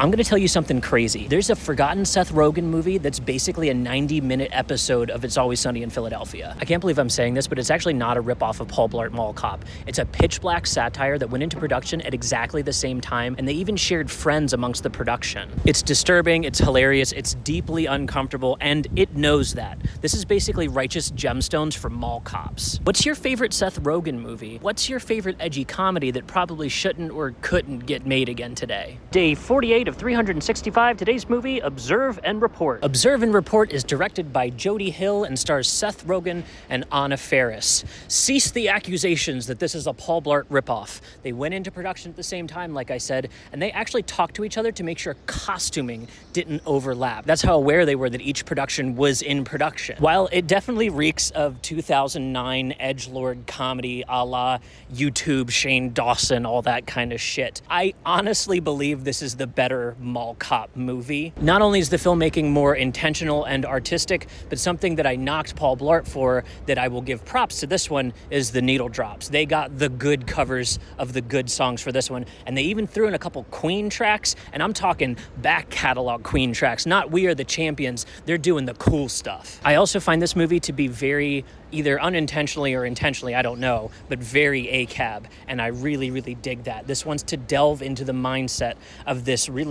I'm gonna tell you something crazy. There's a forgotten Seth Rogen movie that's basically a 90-minute episode of It's Always Sunny in Philadelphia. I can't believe I'm saying this, but it's actually not a ripoff of Paul Blart Mall Cop. It's a pitch black satire that went into production at exactly the same time, and they even shared friends amongst the production. It's disturbing, it's hilarious, it's deeply uncomfortable, and it knows that. This is basically righteous gemstones for mall cops. What's your favorite Seth Rogen movie? What's your favorite edgy comedy that probably shouldn't or couldn't get made again today? Day 48 of 365, today's movie, Observe and Report. Observe and Report is directed by Jody Hill and stars Seth Rogen and Anna Faris. Cease the accusations that this is a Paul Blart ripoff. They went into production at the same time, like I said, and they actually talked to each other to make sure costuming didn't overlap. That's how aware they were that each production was in production. While it definitely reeks of 2009 edgelord comedy a la YouTube, Shane Dawson, all that kind of shit, I honestly believe this is the better mall cop movie. Not only is the filmmaking more intentional and artistic, but something that I knocked Paul Blart for that I will give props to this one is the needle drops. They got the good covers of the good songs for this one, and they even threw in a couple Queen tracks, and I'm talking back catalog Queen tracks, not We Are the Champions. They're doing the cool stuff. I also find this movie to be very, either unintentionally or intentionally, I don't know, but very ACAB, and I really, really dig that. This wants to delve into the mindset of this really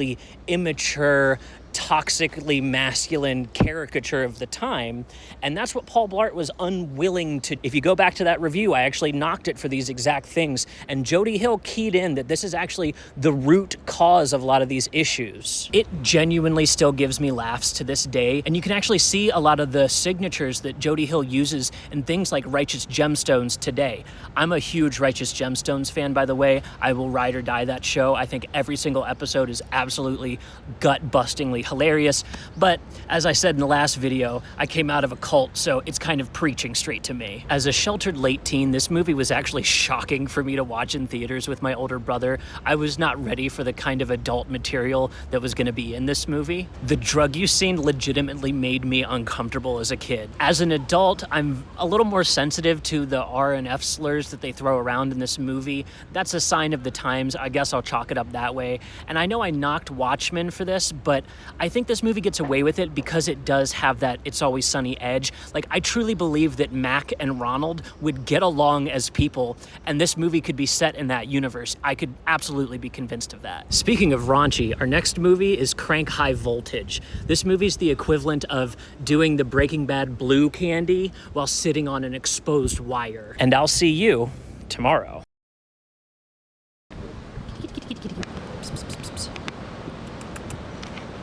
immature, toxically masculine caricature of the time, and that's what Paul Blart was unwilling to. If you go back to that review, I actually knocked it for these exact things, and Jody Hill keyed in that this is actually the root cause of a lot of these issues. It genuinely still gives me laughs to this day, and you can actually see a lot of the signatures that Jody Hill uses in things like Righteous Gemstones today. I'm a huge Righteous Gemstones fan, by the way. I will ride or die that show. I think every single episode is absolutely gut-bustingly hilarious, but as I said in the last video, I came out of a cult, so it's kind of preaching straight to me. As a sheltered late teen, this movie was actually shocking for me to watch in theaters with my older brother. I was not ready for the kind of adult material that was going to be in this movie. The drug use scene legitimately made me uncomfortable as a kid. As an adult, I'm a little more sensitive to the R and F slurs that they throw around in this movie. That's a sign of the times. I guess I'll chalk it up that way. And I know I knocked Watchmen for this, but I think this movie gets away with it because it does have that It's Always Sunny edge. Like, I truly believe that Mac and Ronald would get along as people, and this movie could be set in that universe. I could absolutely be convinced of that. Speaking of raunchy, our next movie is Crank High Voltage. This movie's the equivalent of doing the Breaking Bad blue candy while sitting on an exposed wire. And I'll see you tomorrow.